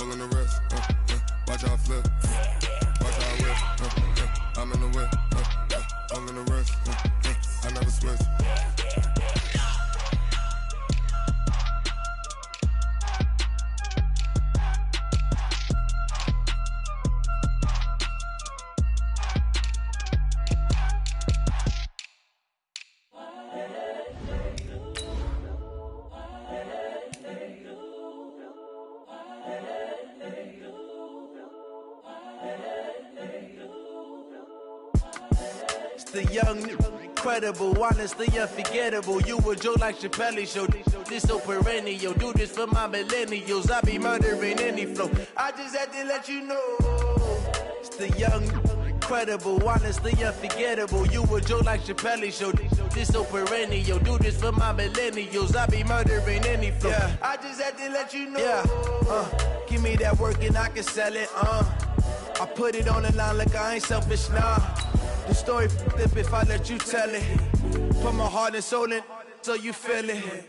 all in the wrist. Watch how I flip. Watch how I whip. I'm in the whip. All in the wrist. I never switch. The young, incredible, honestly unforgettable. You a joke like Chappelle show. This so perennial. Do this for my millennials. I be murdering any flow. I just had to let you know. It's the young, incredible, honestly unforgettable. You a joke like Chappelle show. This so perennial. Do this for my millennials. I be murdering any flow. Yeah. I just had to let you know. Yeah. Give me that work and I can sell it. I put it on the line like I ain't selfish, nah. The story flip if I let you tell it. Put my heart and soul in so you feel it.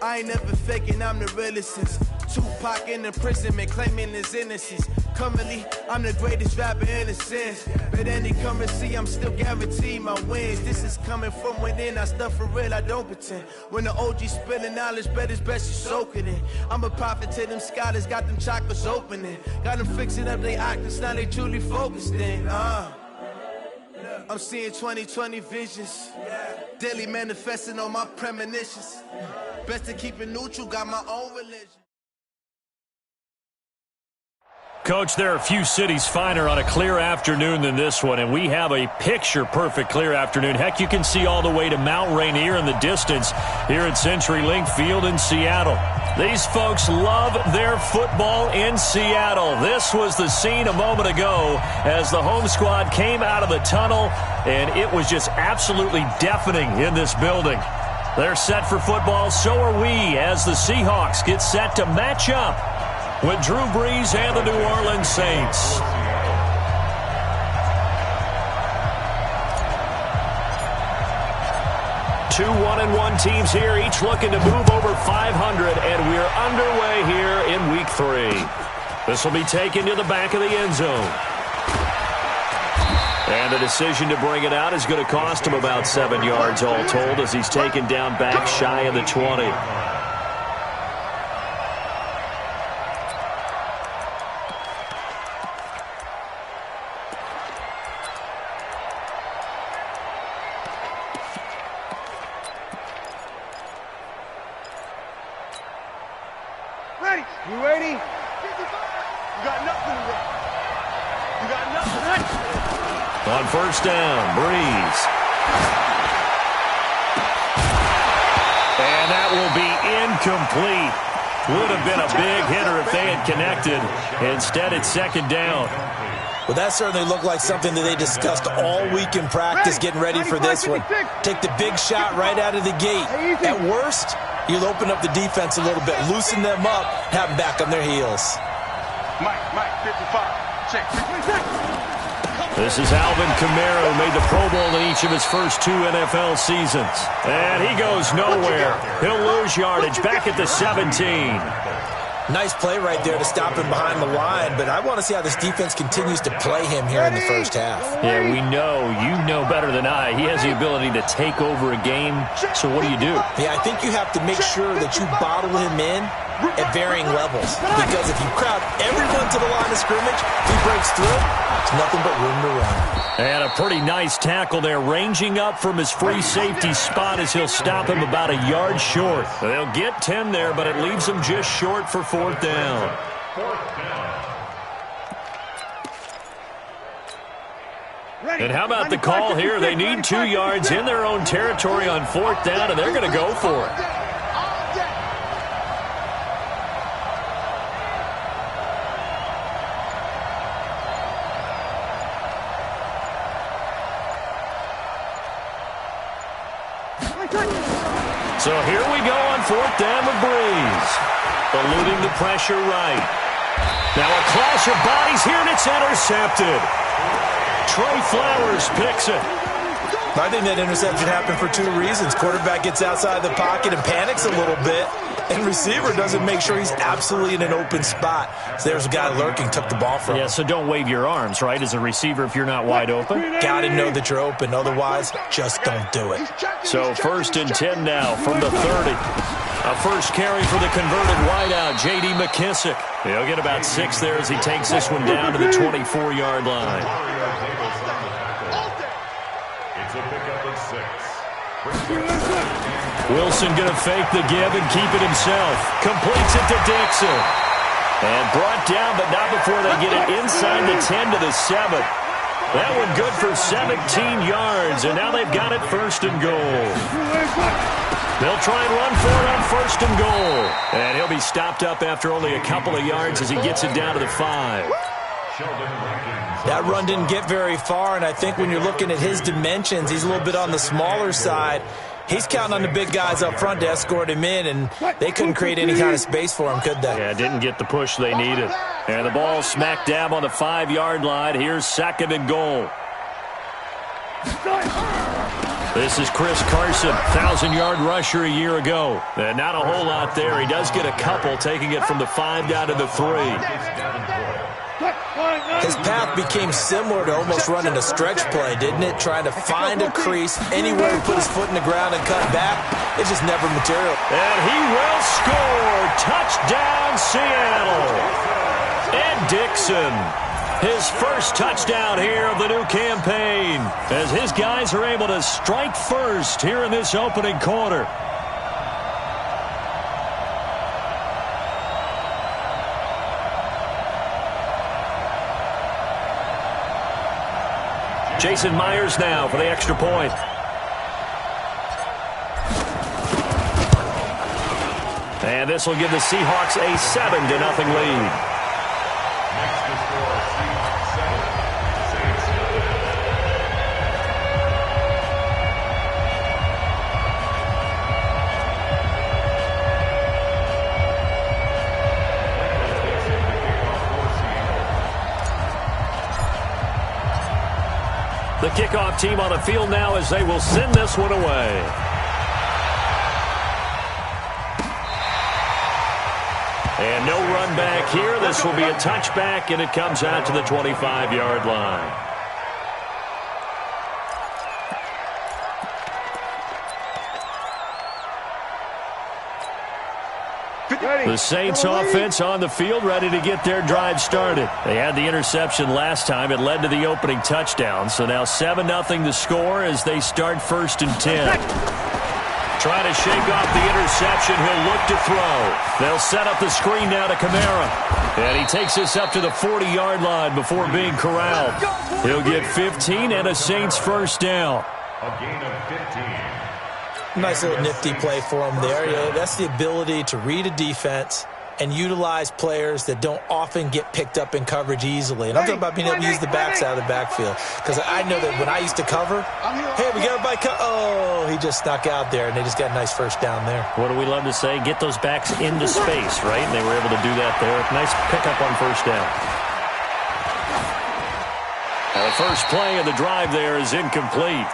I ain't never faking, I'm the realest since Tupac in imprisonment, claiming his innocence. Currently, I'm the greatest rapper in a sense. But any currency, I'm still guaranteed my wins. This is coming from within, I stuff for real, I don't pretend. When the OG spilling knowledge, bet it's best you soak it in. I'm a prophet to them scholars, got them chakras opening. Got them fixing up they actors, now they truly focused in. I'm seeing 2020 visions. Daily manifesting on my premonitions. Best to keep it neutral, got my own religion. Coach, there are a few cities finer on a clear afternoon than this one, and we have a picture-perfect clear afternoon. Heck, you can see all the way to Mount Rainier in the distance here at CenturyLink Field in Seattle. These folks love their football in Seattle. This was the scene a moment ago as the home squad came out of the tunnel, and it was just absolutely deafening in this building. They're set for football, so are we, as the Seahawks get set to match up with Drew Brees and the New Orleans Saints. Two 1-1 teams here, each looking to move over 500, and we're underway here in Week 3. This will be taken to the back of the end zone. And the decision to bring it out is going to cost him about 7 yards all told as he's taken down back shy of the 20. Ready? You ready? You got nothing to run. You got nothing. On first down, Brees. And that will be incomplete. Would have been a big hitter if they had connected. Instead, it's second down. Well, that certainly looked like something that they discussed all week in practice, getting ready for this one. Take the big shot right out of the gate. At worst, you'll open up the defense a little bit, loosen them up, have them back on their heels. Mike, 55. Check. This is Alvin Kamara, who made the Pro Bowl in each of his first 2 NFL seasons. And he goes nowhere. He'll lose yardage back at the 17. Nice play right there to stop him behind the line, but I want to see how this defense continues to play him here in the first half. Yeah, we know. You know better than I. He has the ability to take over a game, so what do? Yeah, I think you have to make sure that you bottle him in at varying levels, because if you crowd everyone to the line of scrimmage, if he breaks through, it's nothing but room to run. And a pretty nice tackle there, ranging up from his free safety spot as he'll stop him about a yard short. They'll get 10 there, but it leaves him just short for fourth down. And how about the call here? They need 2 yards in their own territory on fourth down, and they're going to go for it. So here we go on fourth down with Brees. Eluding the pressure right. Now a clash of bodies here, and it's intercepted. Trey Flowers picks it. I think that interception happened for 2 reasons. Quarterback gets outside the pocket and panics a little bit. And receiver doesn't make sure he's absolutely in an open spot. So there's a guy lurking, took the ball from him. Yeah, so don't wave your arms, right, as a receiver if you're not wide open. Got to know that you're open. Otherwise, just don't do it. So 1st and 10 now from the 30. A first carry for the converted wideout, J.D. McKissick. He'll get about 6 there as he takes this one down to the 24-yard line. It's a pickup of 6. Wilson going to fake the give and keep it himself. Completes it to Dixon. And brought down, but not before they get it inside the 10 to the 7. That one good for 17 yards, and now they've got it 1st and goal. They'll try and run for it on 1st and goal. And he'll be stopped up after only a couple of yards as he gets it down to the 5. That run didn't get very far, and I think when you're looking at his dimensions, he's a little bit on the smaller side. He's counting on the big guys up front to escort him in, and they couldn't create any kind of space for him, could they? Yeah, didn't get the push they needed. And the ball smack dab on the 5-yard line. Here's 2nd and goal. This is Chris Carson, 1,000-yard rusher a year ago. And not a whole lot there. He does get a couple, taking it from the 5 down to the 3. His path became similar to almost running a stretch play, didn't it? Trying to find a crease, anywhere to put his foot in the ground and cut back. It's just never material. And he will score. Touchdown, Seattle. Ed Dixon. His first touchdown here of the new campaign, as his guys are able to strike first here in this opening quarter. Jason Myers now for the extra point. And this will give the Seahawks a 7-0 lead. The kickoff team on the field now as they will send this one away. And no run back here. This will be a touchback, and it comes out to the 25-yard line. The Saints offense on the field, ready to get their drive started. They had the interception last time. It led to the opening touchdown. So now 7-0 the score as they start 1st and 10. Trying to shake off the interception. He'll look to throw. They'll set up the screen now to Kamara. And he takes this up to the 40-yard line before being corralled. He'll get 15 and a Saints first down. A gain of 15. Nice little nifty play for him there. Yeah, that's the ability to read a defense and utilize players that don't often get picked up in coverage easily. And I'm talking about being able to use the backs out of the backfield. Because I know that when I used to cover, hey, we got everybody oh, he just snuck out there, and they just got a nice first down there. What do we love to say? Get those backs into space, right? And they were able to do that there. Nice pickup on first down. Now the first play of the drive there is incomplete.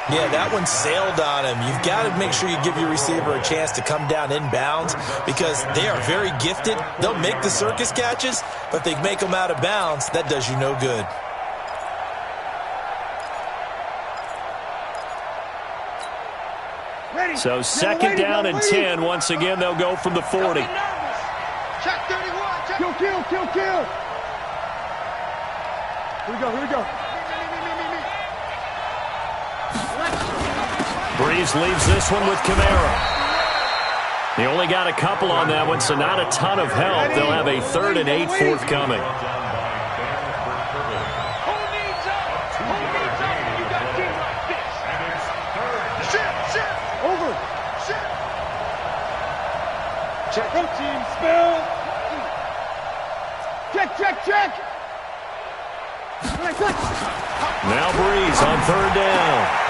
Yeah, that one sailed on him. You've got to make sure you give your receiver a chance to come down inbounds because they are very gifted. They'll make the circus catches, but if they make them out of bounds, that does you no good. So 2nd down and 10. Once again, they'll go from the 40. Check 31. Kill. Here we go. Breeze leaves this one with Kamara. He only got a couple on that one, so not a ton of help. They'll have a 3rd and 8 forthcoming. Over. Check. Go team, spell. Check. Now Breeze on 3rd down.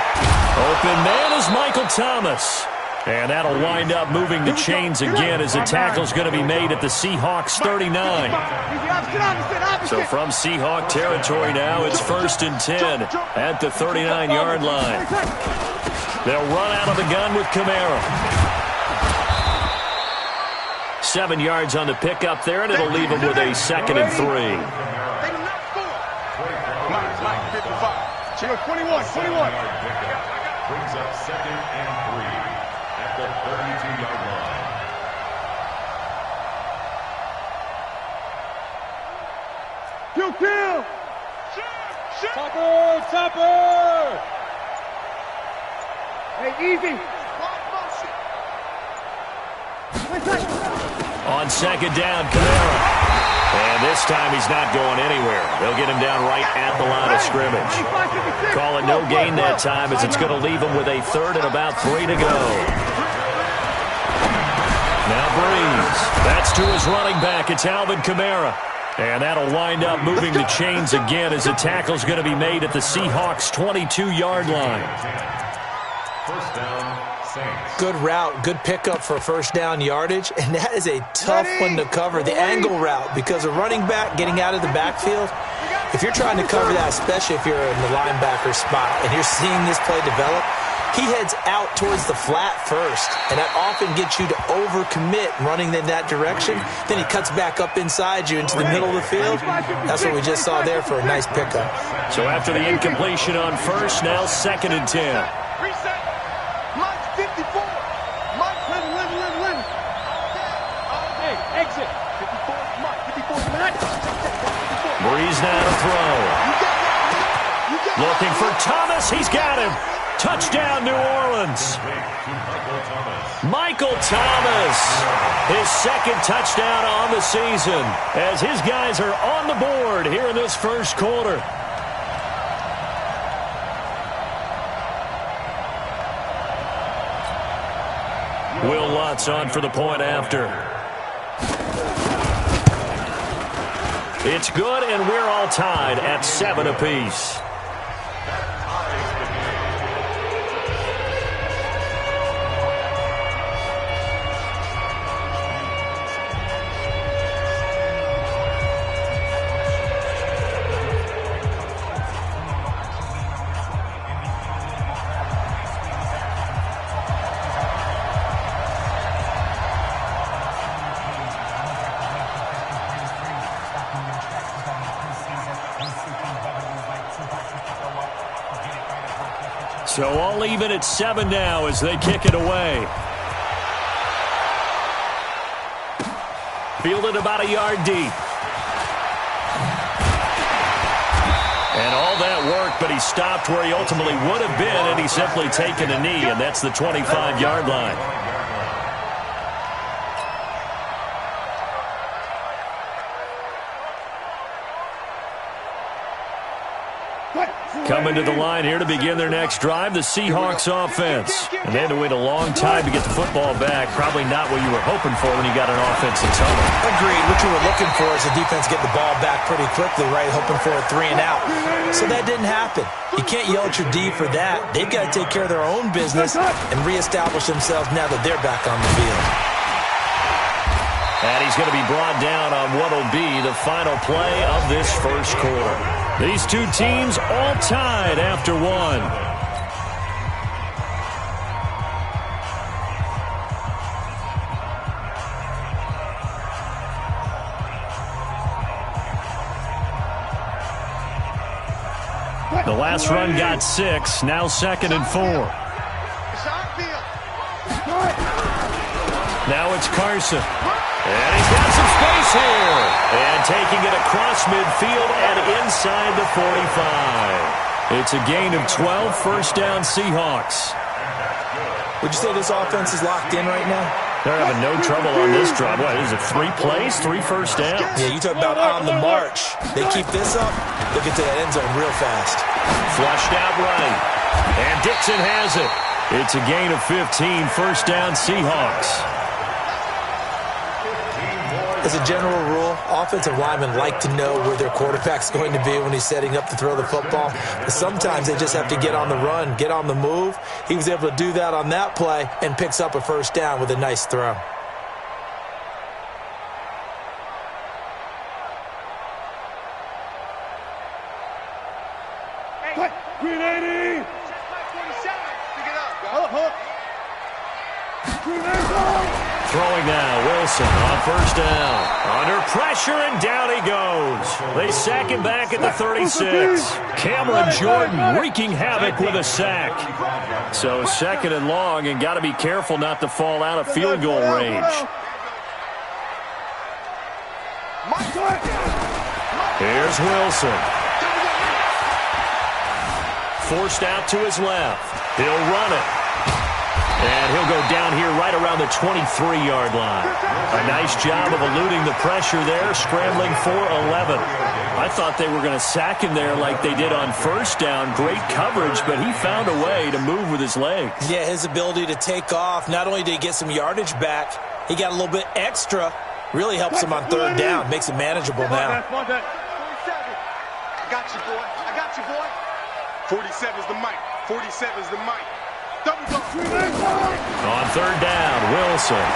Open man is Michael Thomas. And that'll wind up moving the chains again as the tackle's going to be made at the Seahawks 39. So from Seahawk territory now, it's 1st and 10 at the 39-yard line. They'll run out of the gun with Kamara. 7 yards on the pickup there, and it'll leave him with a 2nd and 3. They do not score. Mike, 55. Chill, 21. Brings up 2nd and 3 at the 32-yard line. Kill! Topper! Hey, easy! On 2nd down, Kamara. And this time he's not going anywhere. They'll get him down right at the line of scrimmage. Call it no gain that time as it's going to leave him with a 3rd and about 3 to go. Now Breeze. That's to his running back. It's Alvin Kamara. And that'll wind up moving the chains again as the tackle's going to be made at the Seahawks' 22-yard line. First down, Saints. Good route, good pickup for first down yardage, and that is a tough one to cover, the angle route, because a running back getting out of the backfield, if you're trying to cover that, especially if you're in the linebacker spot and you're seeing this play develop, he heads out towards the flat first, and that often gets you to overcommit running in that direction. Then he cuts back up inside you into the middle of the field. That's what we just saw there for a nice pickup. So after the incompletion on first, now 2nd and 10. Reset! Mike 54! Mike, win! Hey, exit! 54, Mike, 54, Breeze now to throw. Looking for Thomas. He's got him. Touchdown, New Orleans. Michael Thomas, his 2nd touchdown on the season as his guys are on the board here in this first quarter. Will Lutz on for the point after. It's good, and we're all tied at 7 apiece. So all even at 7 now as they kick it away. Fielded about a yard deep. And all that work, but he stopped where he ultimately would have been, and he's simply taken a knee, and that's the 25-yard line. Coming to the line here to begin their next drive, the Seahawks offense. And they had to wait a long time to get the football back. Probably not what you were hoping for when you got an offensive tunnel. Agreed. What you were looking for is the defense get the ball back pretty quickly, right? Hoping for a 3 and out. So that didn't happen. You can't yell at your D for that. They've got to take care of their own business and reestablish themselves now that they're back on the field. And he's going to be brought down on what will be the final play of this first quarter. These two teams all tied after 1. The last run got 6, now 2nd and 4. Now it's Carson. And he's got some space here. And taking it across midfield and inside the 45. It's a gain of 12, first down Seahawks. Would you say this offense is locked in right now? They're having no trouble on this drive. What, is it 3 plays, 3 first downs? Yeah, you talk about on the march. They keep this up, they'll get to that end zone real fast. Flushed out right. And Dixon has it. It's a gain of 15, first down Seahawks. As a general rule, offensive linemen like to know where their quarterback's going to be when he's setting up to throw the football. But sometimes they just have to get on the run, get on the move. He was able to do that on that play and picks up a first down with a nice throw. Hey, Green 80! Pick it up. Green 80! Throwing now, Will Wilson on first down. Under pressure, and down he goes. They sack him back at the 36. Cameron Jordan wreaking havoc with a sack. So second and long, and got to be careful not to fall out of field goal range. Here's Wilson. Forced out to his left. He'll run it. And he'll go down here right around the 23-yard line. A nice job of eluding the pressure there, scrambling for 11. I thought they were going to sack him there like they did on first down. Great coverage, but he found a way to move with his legs. Yeah, his ability to take off. Not only did he get some yardage back, he got a little bit extra. Really helps him on third down. Makes it manageable now. 47. I got you, boy. I got you, boy. 47's the mic. 47's the mic. Double go. On third down, Wilson.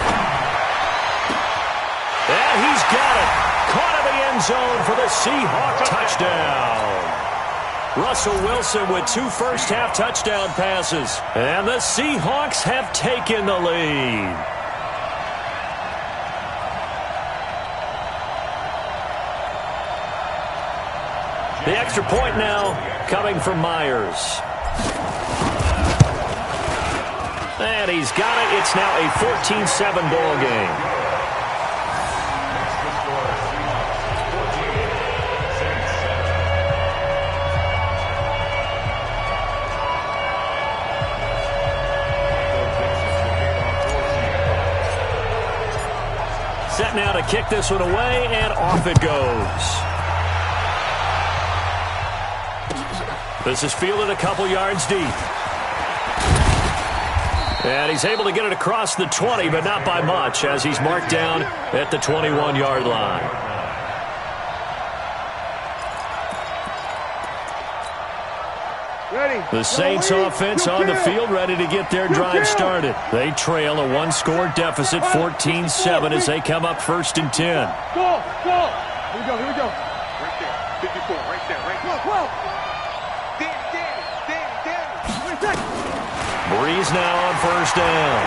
And he's got it. Caught in the end zone for the Seahawk touchdown. Russell Wilson with 2 first-half touchdown passes. And the Seahawks have taken the lead. The extra point now coming from Myers. And he's got it. It's now a 14-7 ball game. Set now to kick this one away, and off it goes. This is fielded a couple yards deep. And he's able to get it across the 20, but not by much, as he's marked down at the 21-yard line. The Saints offense on the field, ready to get their drive started. They trail a 1-score deficit, 14-7, as they come up 1st and 10. Go! Here we go. Right there. 54, right there. Breeze now on first down.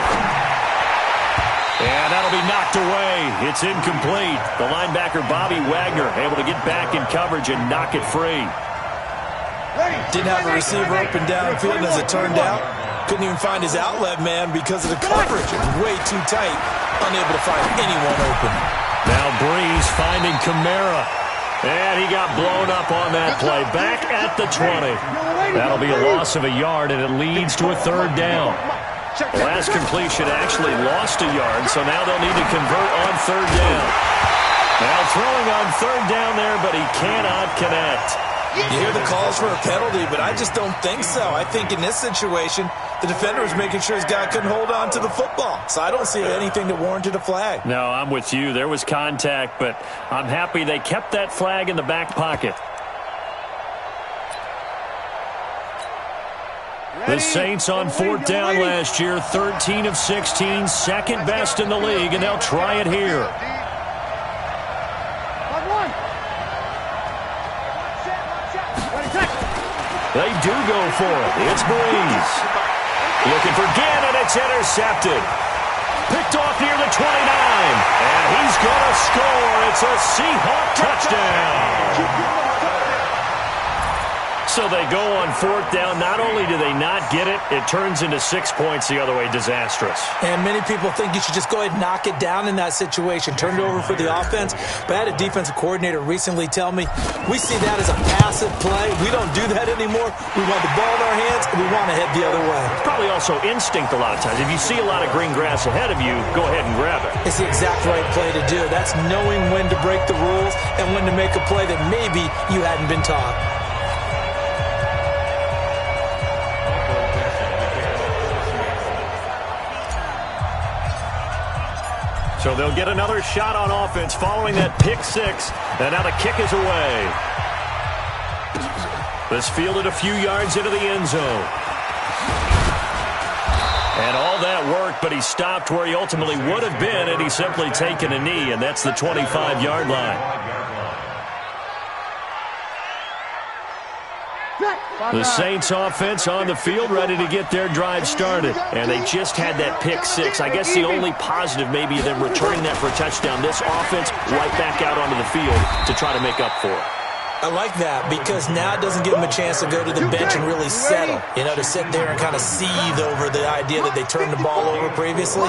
And that'll be knocked away. It's incomplete. The linebacker, Bobby Wagner, able to get back in coverage and knock it free. Didn't have a receiver open downfield, as it turned out. Couldn't even find his outlet man because of the coverage. It was way too tight. Unable to find anyone open. Now Breeze finding Kamara. And he got blown up on that play. Back at the 20. That'll be a loss of a yard, and it leads to a 3rd down. The last completion actually lost a yard, so now they'll need to convert on 3rd down. Now throwing on 3rd down there, but he cannot connect. You hear the calls for a penalty, but I just don't think so. I think in this situation, the defender was making sure his guy couldn't hold on to the football. So I don't see anything that warranted a flag. No, I'm with you. There was contact, but I'm happy they kept that flag in the back pocket. The Saints on 4th down last year, 13 of 16, second best in the league, and they'll try it here. They do go for it. It's Breeze. Looking for Ginn, and it's intercepted. Picked off near the 29. And he's going to score. It's a Seahawk touchdown. So they go on 4th down. Not only do they not get it, it turns into 6 points the other way. Disastrous. And many people think you should just go ahead and knock it down in that situation. Turn it over for the offense. But I had a defensive coordinator recently tell me, we see that as a passive play. We don't do that anymore. We want the ball in our hands, and we want to head the other way. It's probably also instinct a lot of times. If you see a lot of green grass ahead of you, go ahead and grab it. It's the exact right play to do. That's knowing when to break the rules and when to make a play that maybe you hadn't been taught. So they'll get another shot on offense following that pick 6. And now the kick is away. This fielded a few yards into the end zone. And all that worked, but he stopped where he ultimately would have been had he simply taken a knee, and that's the 25-yard line. The Saints offense on the field, ready to get their drive started. And they just had that pick six. I guess the only positive maybe them returning that for a touchdown. This offense right back out onto the field to try to make up for it. I like that because now it doesn't give them a chance to go to the bench and really settle. You know, to sit there and kind of seethe over the idea that they turned the ball over previously.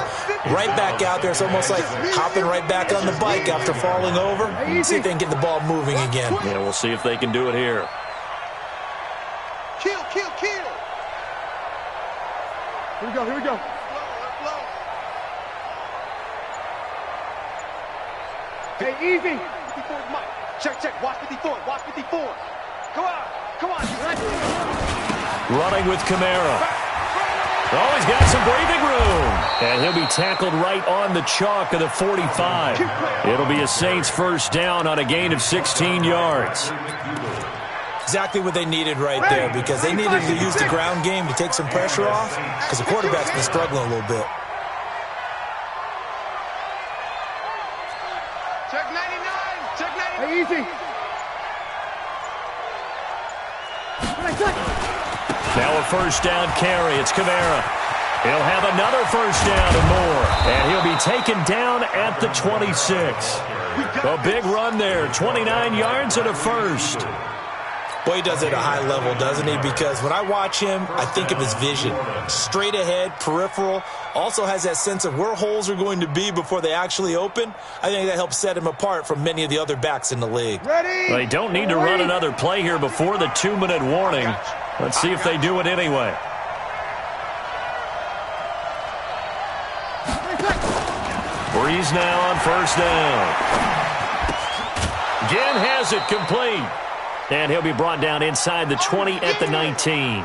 Right back out there. It's almost like hopping right back on the bike after falling over. See if they can get the ball moving again. Yeah, we'll see if they can do it here. Kill, kill, kill. Here we go, here we go. Hey, easy. 54 Mike. Check, check. Watch 54. Watch 54. Come on. Come on. Running with Kamara. Oh, he's got some breathing room. And he'll be tackled right on the chalk of the 45. It'll be a Saints first down on a gain of 16 yards. Exactly what they needed right there because they needed to use the ground game to take some pressure off because the quarterback's been struggling a little bit. Check 99. Check 99. Hey, easy. Now a first down carry. It's Kamara. He'll have another first down and more. And he'll be taken down at the 26. A big run there. 29 yards and a first. Boy, he does it at a high level, doesn't he? Because when I watch him, I think of his vision. Straight ahead, peripheral. Also has that sense of where holes are going to be before they actually open. I think that helps set him apart from many of the other backs in the league. Ready? They don't need to run another play here before the 2-minute warning. Let's see if they do it anyway. Breeze now on first down. Again has it complete. And he'll be brought down inside the 20 at the 19.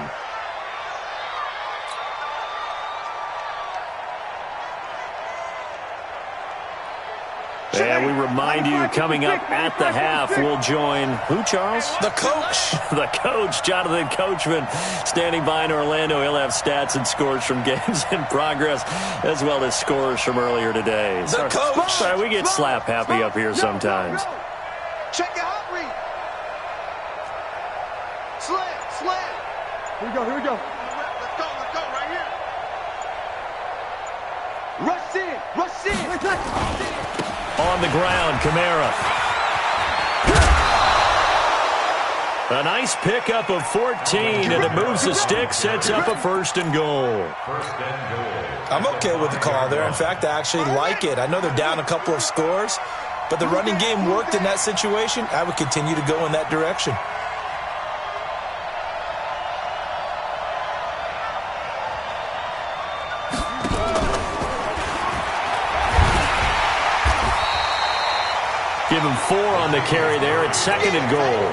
And we remind you, coming up at the half, we'll join who, Charles? The coach. The coach, Jonathan Coachman, standing by in Orlando. He'll have stats and scores from games in progress, as well as scores from earlier today. The coach. Sorry, we get slap happy up here sometimes. Check your hot read. Slam, slam. Here we go, here we go. Let's go right here. Rush in, rush in. On the ground, Kamara. A nice pickup of 14, and it moves the stick, sets up a first and goal. I'm okay with the call there. In fact, I actually like it. I know they're down a couple of scores, but the running game worked in that situation. I would continue to go in that direction. Give him 4 on the carry there at second and goal.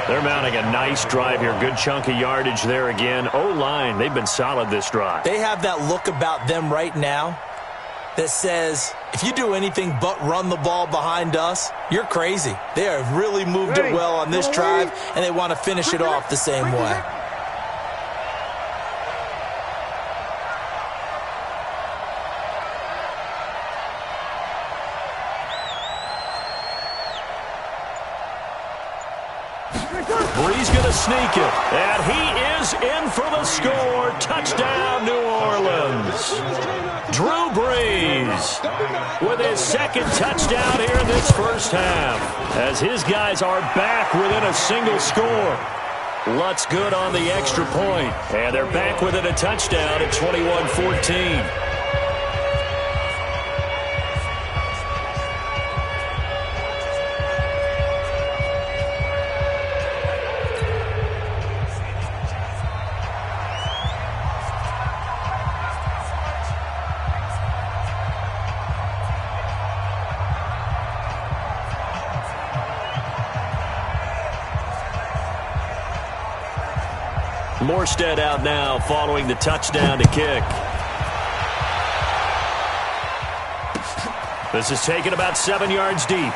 They're mounting a nice drive here. Good chunk of yardage there again. O-line, they've been solid this drive. They have that look about them right now that says, if you do anything but run the ball behind us, you're crazy. They have really moved it well on this drive, and they want to finish it off the same way. Breeze going to sneak it, and he is in for the score. Touchdown, New Orleans. Drew Brees with his second touchdown here in this first half, as his guys are back within a single score. Lutz good on the extra point, and they're back within a touchdown at 21-14. Morstead out now following the touchdown to kick. This is taken about 7 yards deep.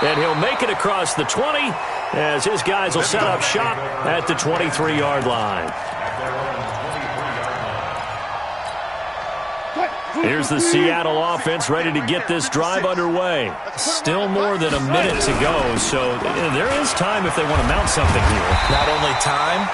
And he'll make it across the 20 as his guys will set up shop at the 23-yard line. Here's the Seattle offense ready to get this drive underway. Still more than a minute to go, so there is time if they want to mount something here. Not only time,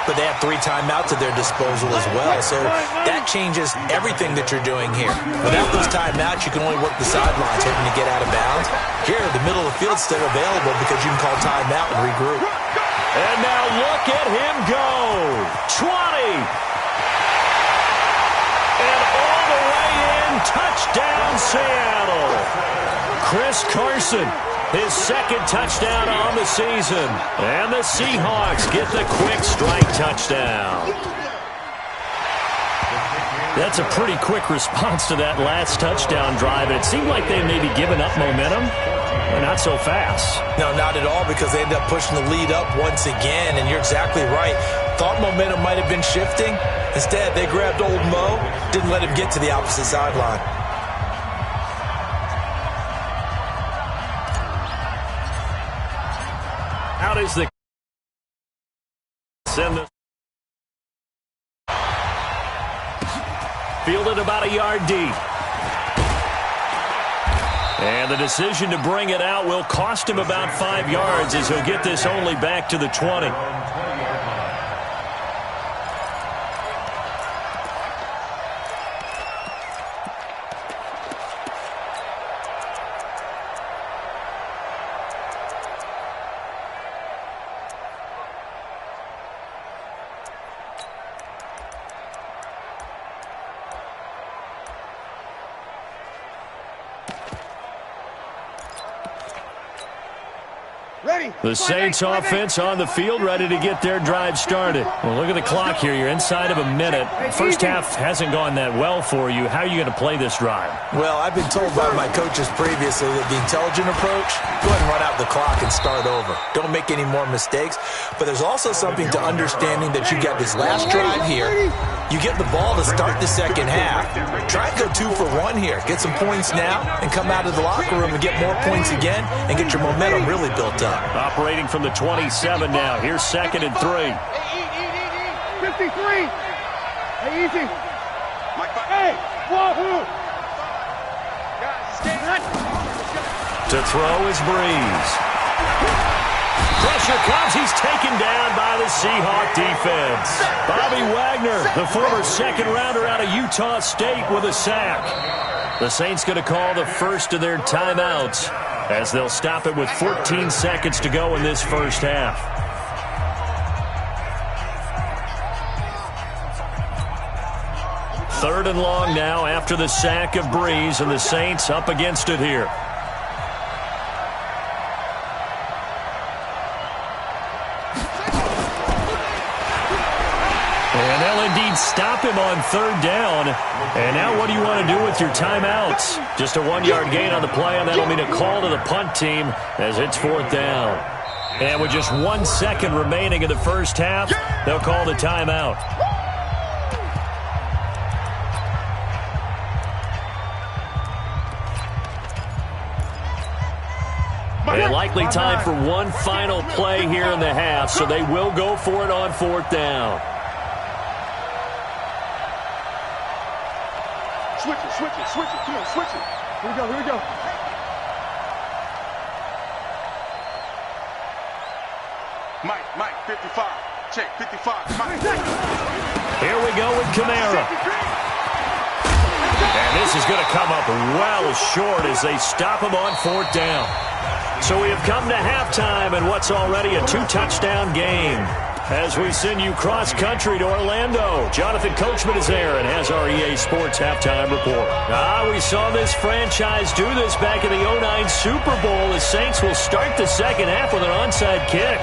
but they have 3 timeouts at their disposal as well, so that changes everything that you're doing here. Without those timeouts, you can only work the sidelines, hoping to get out of bounds. Here, the middle of the field's still available because you can call timeout and regroup. And now look at him go. 20. And all the way in, touchdown Seattle. Chris Carson, his second touchdown on the season. And the Seahawks get the quick strike touchdown. That's a pretty quick response to that last touchdown drive. And it seemed like they may be giving up momentum. Not so fast. No, not at all, because they ended up pushing the lead up once again. And you're exactly right. Thought momentum might have been shifting. Instead, they grabbed old Mo, didn't let him get to the opposite sideline. Out is the send the fielded about a yard deep. And the decision to bring it out will cost him about 5 yards, as he'll get this only back to the 20. The Saints offense on the field, ready to get their drive started. Well, look at the clock here. You're inside of a minute. First half hasn't gone that well for you. How are you going to play this drive? Well, I've been told by my coaches previously that the intelligent approach, go ahead and run out the clock and start over. Don't make any more mistakes. But there's also something to understanding that you got this last drive here. You get the ball to start the second half. Try and go 2 for 1 here. Get some points now and come out of the locker room and get more points again and get your momentum really built up. Operating from the 27 now. Here's 2nd and 3. 53. Hey, easy. Hey, wahoo. To throw is Breeze. Pressure comes. He's taken down by the Seahawk defense. Bobby Wagner, the former second-rounder out of Utah State, with a sack. The Saints going to call the first of their timeouts, as they'll stop it with 14 seconds to go in this first half. Third and long now after the sack of Breeze, and the Saints up against it here. And they'll indeed stop him on 3rd down. And now what do you want to do with your timeouts? Just a 1-yard gain on the play, and that'll mean a call to the punt team as it's 4th down. And with just 1 second remaining in the first half, they'll call the timeout. And likely time for one final play here in the half, so they will go for it on 4th down. Switch it. Come on, switch it. Here we go. Mike, 55. Check, 55. Mike. Here we go with Kamara. And this is going to come up well short as they stop him on 4th down. So we have come to halftime in what's already a 2-touchdown game. As we send you cross-country to Orlando, Jonathan Coachman is there and has our EA Sports halftime report. We saw this franchise do this back in the 2009 Super Bowl. The Saints will start the second half with an onside kick.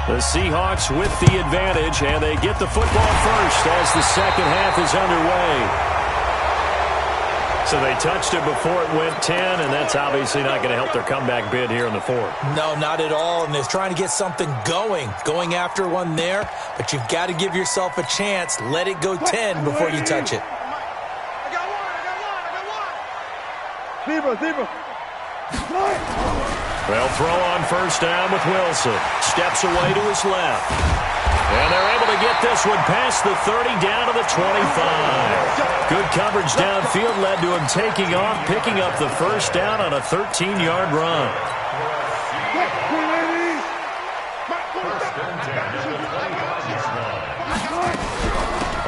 The Seahawks with the advantage, and they get the football first as the second half is underway. So they touched it before it went 10, and that's obviously not going to help their comeback bid here in the 4th. No, not at all, and they're trying to get something going after one there, but you've got to give yourself a chance. Let it go 10 before you touch it. Zebra. They'll throw on first down with Wilson. Steps away to his left. And they're able to get this one past the 30 down to the 25. Good coverage downfield led to him taking off, picking up the first down on a 13-yard run.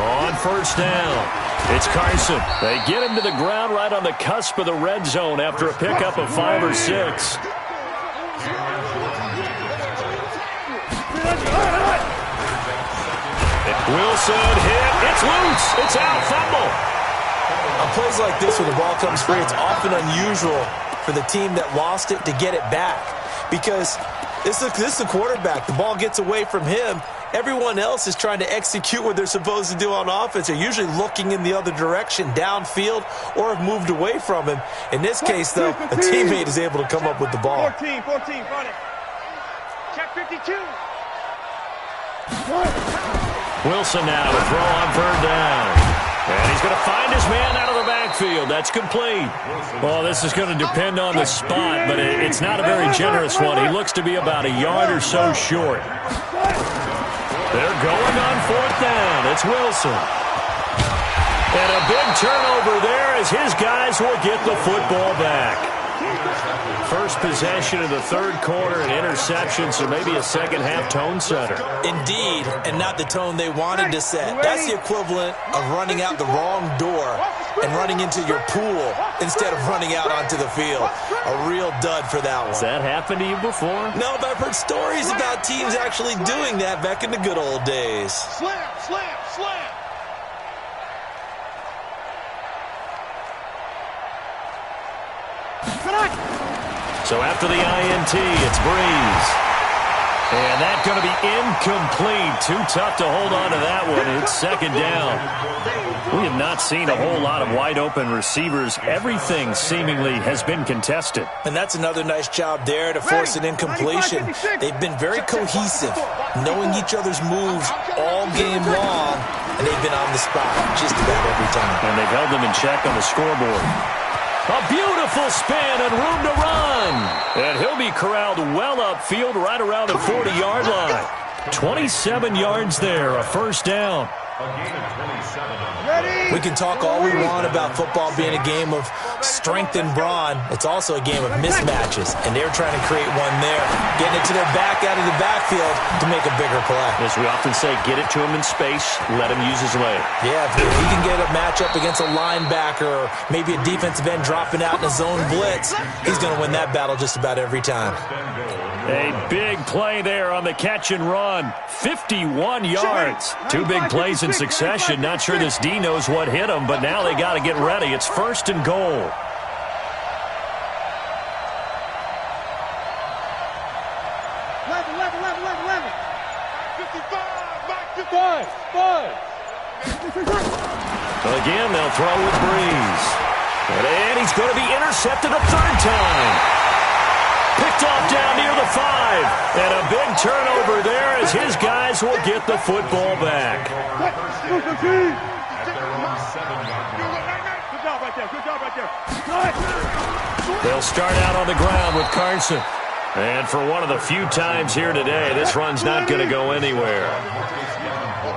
On first down, it's Carson. They get him to the ground right on the cusp of the red zone after a pickup of 5 or 6. Wilson hit. It's loose. It's out. Fumble. On plays like this where the ball comes free, it's often unusual for the team that lost it to get it back. Because this is the quarterback. The ball gets away from him. Everyone else is trying to execute what they're supposed to do on offense. They're usually looking in the other direction, downfield, or have moved away from him. In this case, though, a teammate is able to come up with the ball. 14, front it. Check 52. Wilson now to throw on third down. And he's going to find his man out of the backfield. That's complete. Well, this is going to depend on the spot, but it's not a very generous one. He looks to be about a yard or so short. They're going on fourth down. It's Wilson. And a big turnover there as his guys will get the football back. First possession of the third quarter, an interception, so maybe a second-half tone setter. Indeed, and not the tone they wanted to set. That's the equivalent of running out the wrong door and running into your pool instead of running out onto the field. A real dud for that one. Has that happened to you before? No, but I've heard stories about teams actually doing that back in the good old days. Slam. So after the INT, it's Breeze. And that's going to be incomplete. Too tough to hold on to that one. It's second down. We have not seen a whole lot of wide-open receivers. Everything seemingly has been contested. And that's another nice job there to force an incompletion. They've been very cohesive, knowing each other's moves all game long, and they've been on the spot just about every time. And they've held them in check on the scoreboard. A beautiful spin and room to run. And he'll be corralled well upfield right around the 40-yard line. 27 yards there, a first down. We can talk all we want about football being a game of strength and brawn. It's also a game of mismatches, and they're trying to create one there, getting it to their back out of the backfield to make a bigger play. As we often say, get it to him in space, let him use his leg. Yeah, if he can get a matchup against a linebacker or maybe a defensive end dropping out in a zone blitz, he's going to win that battle just about every time. A big play there on the catch and run. 51 yards. Two big plays in succession. Not sure this D knows what hit him, but now they got to get ready. It's first and goal. Again, they'll throw with Breeze. And he's going to be intercepted a third time. Picked off down near the 5. And a big turnover there as his guys will get the football back. Good job right there. They'll start out on the ground with Carson. And for one of the few times here today, this run's not going to go anywhere.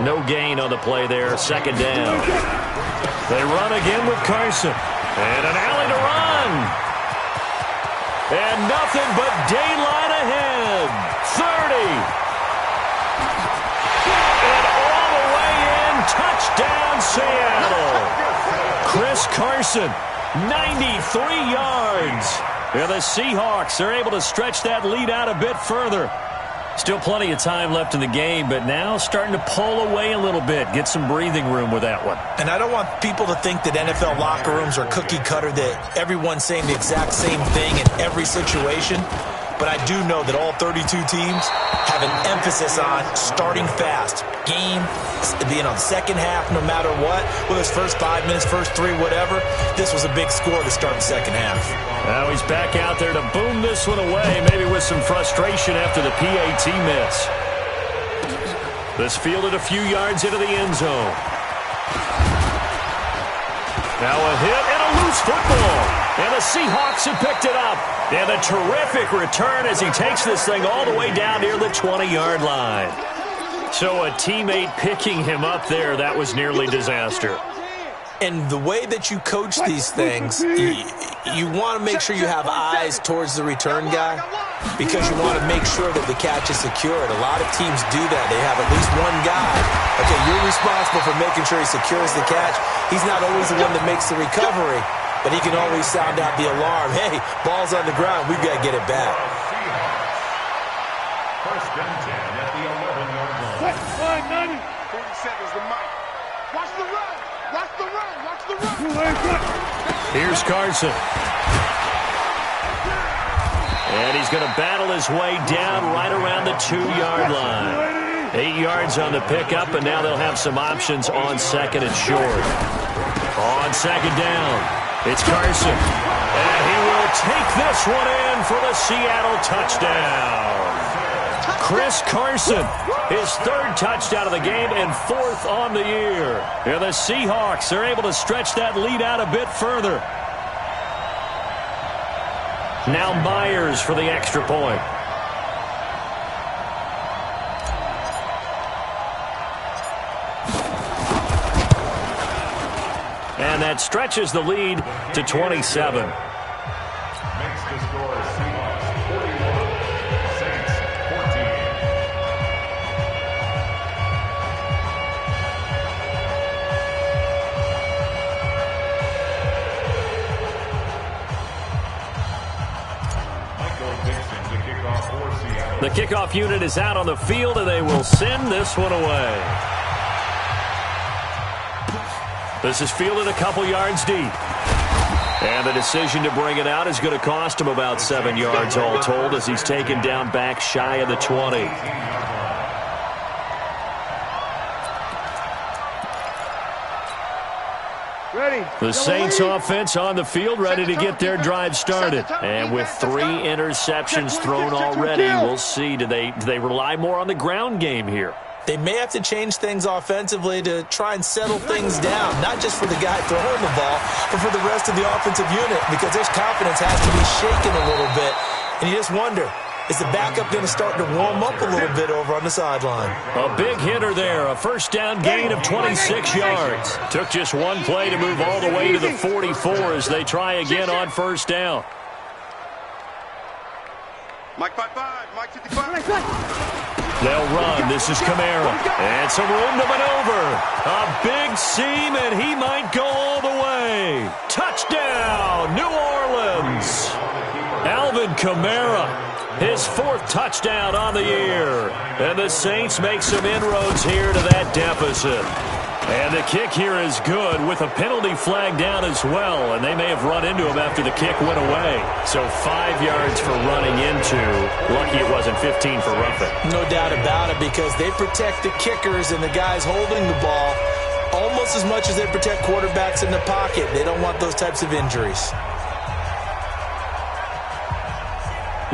No gain on the play there, second down. They run again with Carson. And an alley to run. And nothing but daylight ahead. 30. And all the way in, touchdown Seattle. Chris Carson, 93 yards. Yeah, the Seahawks are able to stretch that lead out a bit further. Still plenty of time left in the game, but now starting to pull away a little bit, get some breathing room with that one. And I don't want people to think that NFL locker rooms are cookie cutter, that everyone's saying the exact same thing in every situation. But I do know that all 32 teams have an emphasis on starting fast. Game being on second half no matter what. Whether it's first 5 minutes, first 3, whatever. This was a big score to start the second half. Now he's back out there to boom this one away, maybe with some frustration after the PAT miss. This fielded a few yards into the end zone. Now a hit and a loose football. And the Seahawks have picked it up. And a terrific return as he takes this thing all the way down near the 20-yard line. So a teammate picking him up there, that was nearly disaster. And the way that you coach these things, you want to make sure you have eyes towards the return guy because you want to make sure that the catch is secured. A lot of teams do that. They have at least one guy. Okay, you're responsible for making sure he secures the catch. He's not always the one that makes the recovery, but he can always sound out the alarm. Hey, ball's on the ground. We've got to get it back. First and 10 at the 11-yard line. 47's the mic. Watch the run. Watch the run. Watch the run. Here's Carson. And he's going to battle his way down right around the 2-yard line. 8 yards on the pickup, and now they'll have some options on second and short. On second down, it's Carson. And he will take this one in for the Seattle touchdown. Chris Carson, his 3rd touchdown of the game and 4th on the year. And the Seahawks are able to stretch that lead out a bit further. Now Myers for the extra point. And that stretches the lead to 27. Makes the score Seahawks 41, Saints 14. The kickoff unit is out on the field, and they will send this one away. This is fielded a couple yards deep. And the decision to bring it out is going to cost him about 7 yards all told as he's taken down back shy of the 20. The Saints offense on the field ready to get their drive started. And with 3 interceptions thrown already, we'll see. Do they rely more on the ground game here? They may have to change things offensively to try and settle things down, not just for the guy throwing the ball, but for the rest of the offensive unit, because their confidence has to be shaken a little bit. And you just wonder, is the backup going to start to warm up a little bit over on the sideline? A big hitter there, a first down gain of 26 yards. Took just one play to move all the way to the 44 as they try again on first down. Mike 55, Mike 55. They'll run. This is Kamara. And some room to maneuver. A big seam, and he might go all the way. Touchdown, New Orleans. Alvin Kamara, his 4th touchdown on the year. And the Saints make some inroads here to that deficit. And the kick here is good with a penalty flag down as well. And they may have run into him after the kick went away. So 5 yards for running into. Lucky it wasn't 15 for roughing. No doubt about it, because they protect the kickers and the guys holding the ball almost as much as they protect quarterbacks in the pocket. They don't want those types of injuries.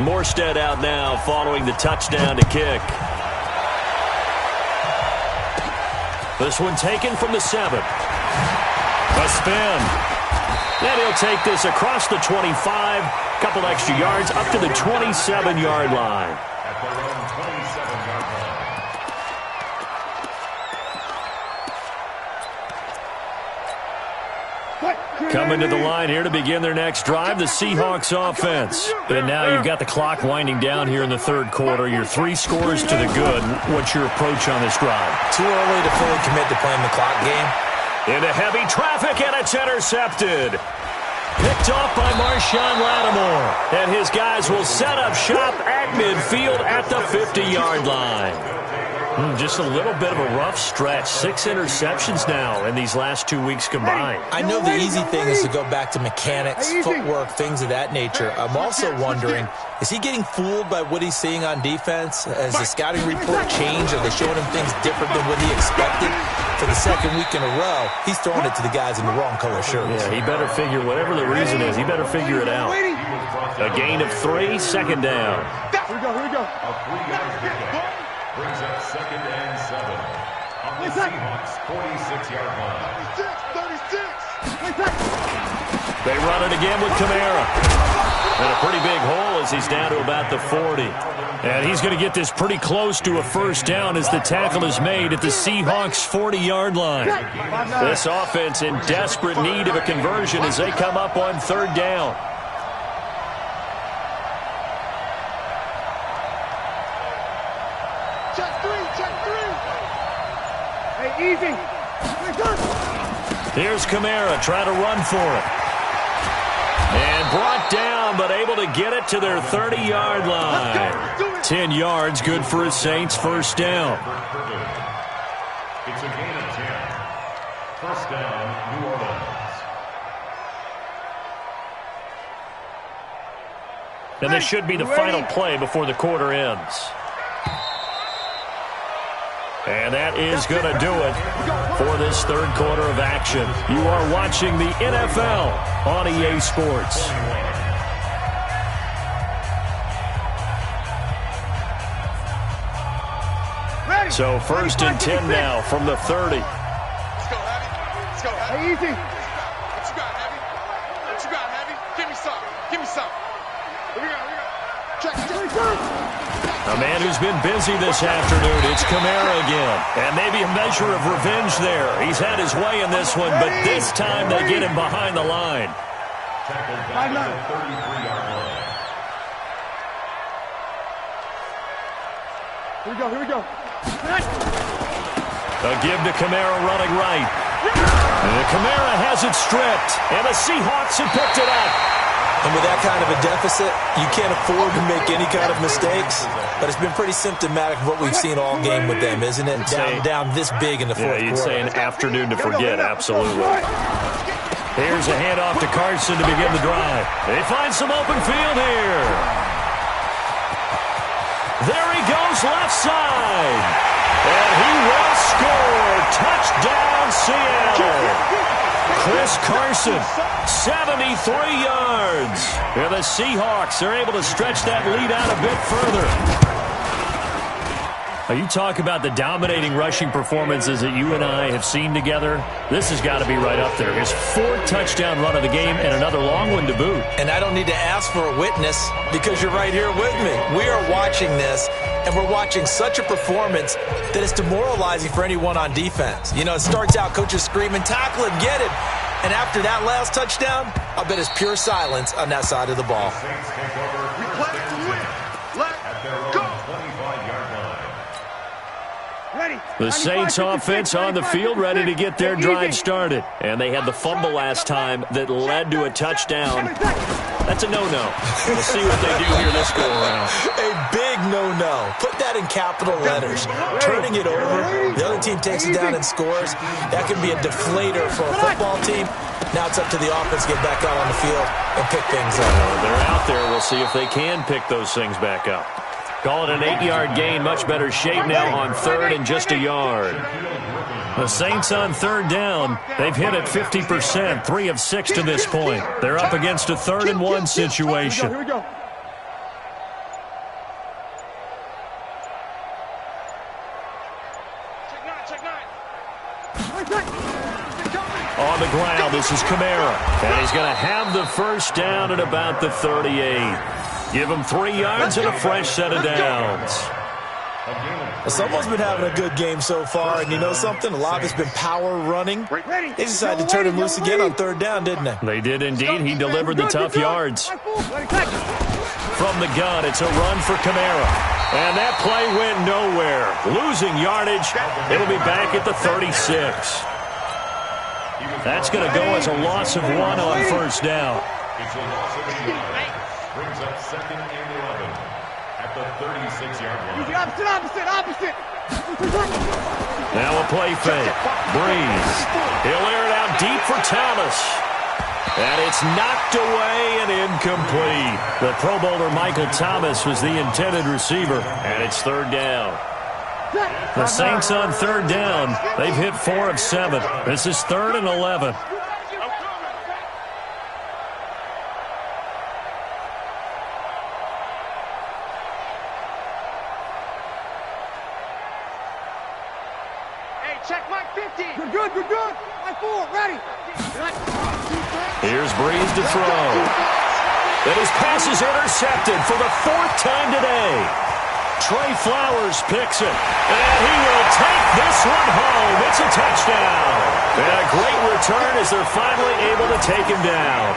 Morstead out now following the touchdown to kick. This one taken from the 7. A spin. And he'll take this across the 25. Couple extra yards up to the 27-yard line. At their own 27-yard line. Coming to the line here to begin their next drive, the Seahawks offense. And now you've got the clock winding down here in the 3rd quarter. Your 3 scores to the good. What's your approach on this drive? Too early to fully commit to playing the clock game. Into heavy traffic, and it's intercepted. Picked off by Marshawn Lattimore. And his guys will set up shop at midfield at the 50-yard line. Just a little bit of a rough stretch. 6 interceptions now in these last 2 weeks combined. I know the easy thing is to go back to mechanics, footwork, things of that nature. I'm also wondering, is he getting fooled by what he's seeing on defense? Has the scouting report changed? Are they showing him things different than what he expected? For the 2nd week in a row, he's throwing it to the guys in the wrong color shirts. Yeah, he better figure, whatever the reason is, he better figure it out. A gain of 3, 2nd down. Here we go. A 3-yard pickup brings up 2nd and 7 on the Seahawks 46-yard line. 36. They run it again with Kamara. And a pretty big hole as he's down to about the 40. And he's going to get this pretty close to a first down as the tackle is made at the Seahawks' 40-yard line. This offense in desperate need of a conversion as they come up on third down. Hey, easy. Here's Kamara trying to run for it. And brought down, but able to get it to their 30-yard line. 10 yards, good for a Saints first down. It's a gain of 10. First down, New Orleans. And this should be the final play before the quarter ends. And that is going to do it for this third quarter of action. You are watching the NFL on EA Sports. So first and 10 now from the 30. Let's go, Heavy. Let's go, Heavy. Hey, easy. What you got, Heavy? What you got, Heavy? Give me some. Give me some. Here we go. Check. A man who's been busy this afternoon. It's Kamara again. And maybe a measure of revenge there. He's had his way in this one, but this time they get him behind the line. Tackled back at the 33-yard line. Here we go. A give to Kamara running right. And Kamara has it stripped. And the Seahawks have picked it up. And with that kind of a deficit, you can't afford to make any kind of mistakes. But it's been pretty symptomatic of what we've seen all game with them, isn't it? Down this big in the fourth quarter. Yeah, you'd say an afternoon to forget, absolutely. Here's a handoff to Carson to begin the drive. They find some open field here. There he goes, left side. And he will score. Touchdown, Seattle. Chris Carson, 73 yards. And the Seahawks are able to stretch that lead out a bit further. Now, you talk about the dominating rushing performances that you and I have seen together. This has got to be right up there. His fourth touchdown run of the game and another long one to boot. And I don't need to ask for a witness because you're right here with me. We are watching this, and we're watching such a performance that it's demoralizing for anyone on defense. You know, it starts out, coaches screaming, tackle him, get it. And after that last touchdown, I bet it's pure silence on that side of the ball. Saints take over. We play to win. Let's go. 25-yard line. Ready. The Saints offense on the field ready to get their drive started. And they had the fumble last time that led to a touchdown. That's a no-no. We'll see what they do here this go-around. A big no-no. Put that in capital letters. Turning it over, the other team takes it down and scores. That can be a deflator for a football team. Now it's up to the offense to get back out on the field and pick things up. They're out there. We'll see if they can pick those things back up. Call it an 8-yard gain. Much better shape now on third and just a yard. The Saints on third down. They've hit it 50%, 3 of 6 to this point. They're up against a 3rd and 1 situation. Here we go. On the ground, this is Kamara. And he's going to have the first down at about the 38. Give him 3 yards and a fresh set of downs. Someone's been having a good game so far, and you know something? A lot of it's been power running. They decided to turn him loose again on third down, didn't they? They did indeed. He delivered the tough yards. From the gun, it's a run for Kamara. And that play went nowhere. Losing yardage. It'll be back at the 36. That's going to go as a loss of 1 on first down. It's a loss of 1. Brings up 2nd and 11 at the 36-yard line. Opposite. Now a play fake. Breeze. He'll air it out deep for Thomas. And it's knocked away and incomplete. The Pro Bowler Michael Thomas was the intended receiver. And it's third down. The Saints on third down. They've hit 4 of 7. This is 3rd and 11. Check my 50. You're good, you're good. My 4, ready. Here's Breeze to throw. And his pass is intercepted for the 4th time today. Trey Flowers picks it, and he will take this one home. It's a touchdown. And a great return as they're finally able to take him down.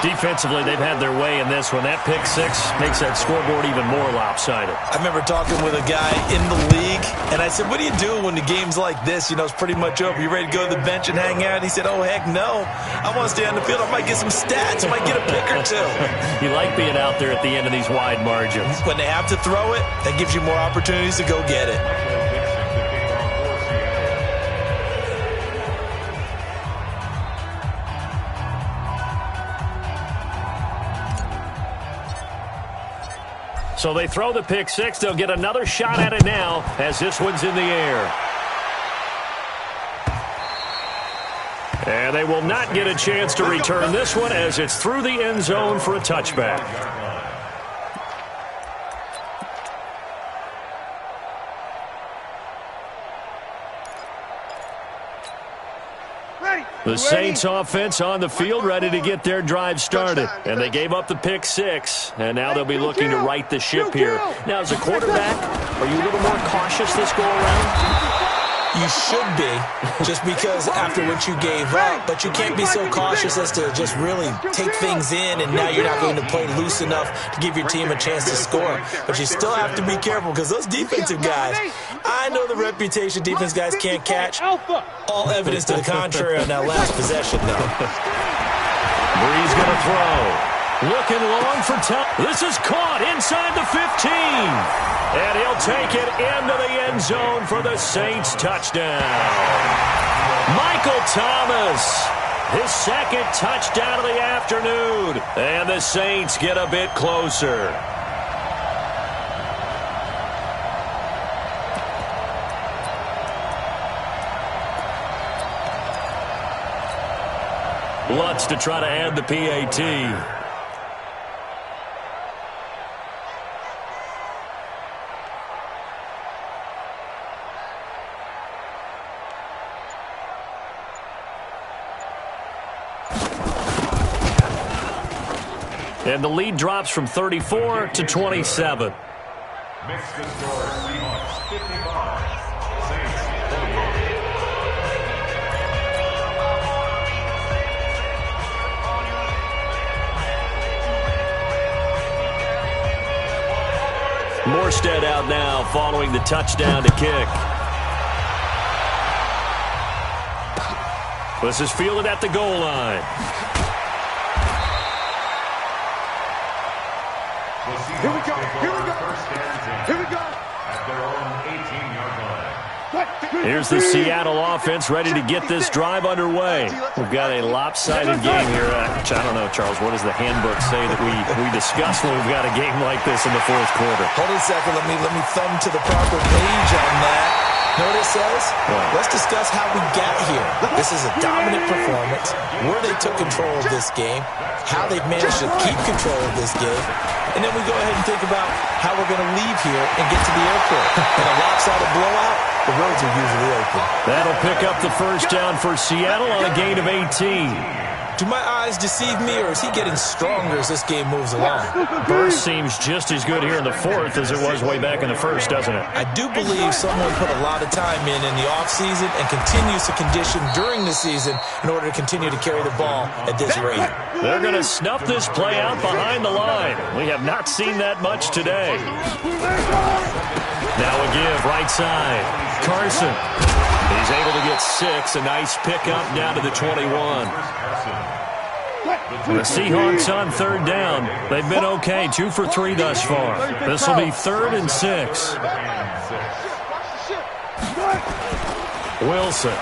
Defensively, they've had their way in this one. That pick six makes that scoreboard even more lopsided. I remember talking with a guy in the league, and I said, what do you do when the game's like this? You know, it's pretty much over. You ready to go to the bench and hang out? He said, oh, heck no. I want to stay on the field. I might get some stats. I might get a pick or two. You like being out there at the end of these wide margins. When they have to throw it, that gives you more opportunities to go get it. So they throw the pick six. They'll get another shot at it now as this one's in the air. And they will not get a chance to return this one as it's through the end zone for a touchback. The Saints offense on the field ready to get their drive started. And they gave up the pick six. And now they'll be looking to right the ship here. Now, as a quarterback, are you a little more cautious this go around? You should be, just because after what you gave up, but you can't be so cautious as to just really take things in, and now you're not going to play loose enough to give your team a chance to score. But you still have to be careful because those defensive guys, I know the reputation defense guys can't catch. All evidence to the contrary on that last possession, though. Breeze going to throw. Looking long for time. This is caught inside the 15. And he'll take it into the end zone for the Saints touchdown. Michael Thomas, his second touchdown of the afternoon. And the Saints get a bit closer. Lutz to try to add the PAT. And the lead drops from 34 to 27. Makes the score Seahawks 55, Saints 48. Morstead out now following the touchdown to kick. This is fielded at the goal line. Here we go. Here we go. Here we go. At their own 18-yard line. Here's the Seattle offense ready to get this drive underway. We've got a lopsided game here. Which I don't know, Charles, what does the handbook say that we discuss when we've got a game like this in the fourth quarter? Hold on a second. Let me thumb to the proper page on that. Know what it says? Let's discuss how we got here. This is a dominant performance, where they took control of this game, how they've managed to keep control of this game, and then we go ahead and think about how we're going to leave here and get to the airport. In a lopsided blowout, the roads are usually open. That'll pick up the first down for Seattle on a gain of 18. Do my eyes deceive me, or is he getting stronger as this game moves along? Burst seems just as good here in the fourth as it was way back in the first, doesn't it? I do believe someone put a lot of time in the offseason and continues to condition during the season in order to continue to carry the ball at this rate. They're going to snuff this play out behind the line. We have not seen that much today. Now a give, right side. Carson. He's able to get 6. A nice pickup down to the 21. The Seahawks on third down. They've been okay. 2 for 3 thus far. This will be 3rd and 6. Wilson.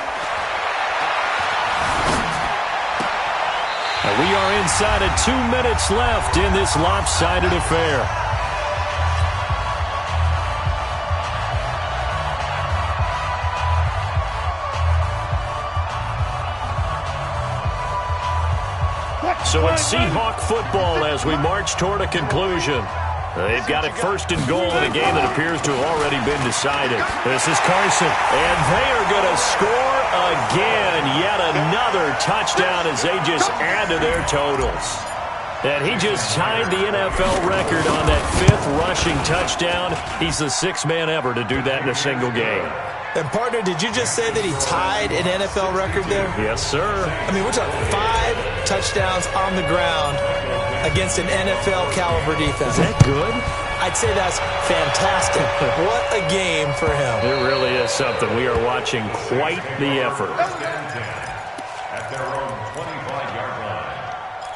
And we are inside of 2 minutes left in this lopsided affair. So it's Seahawk football as we march toward a conclusion. They've got it first and goal in a game that appears to have already been decided. This is Carson, and they are going to score again. Yet another touchdown as they just add to their totals. And he just tied the NFL record on that 5th rushing touchdown. He's the 6th man ever to do that in a single game. And, partner, did you just say that he tied an NFL record there? Yes, sir. I mean, we're talking 5 touchdowns on the ground against an NFL-caliber defense. Is that good? I'd say that's fantastic. What a game for him. It really is something. We are watching quite the effort.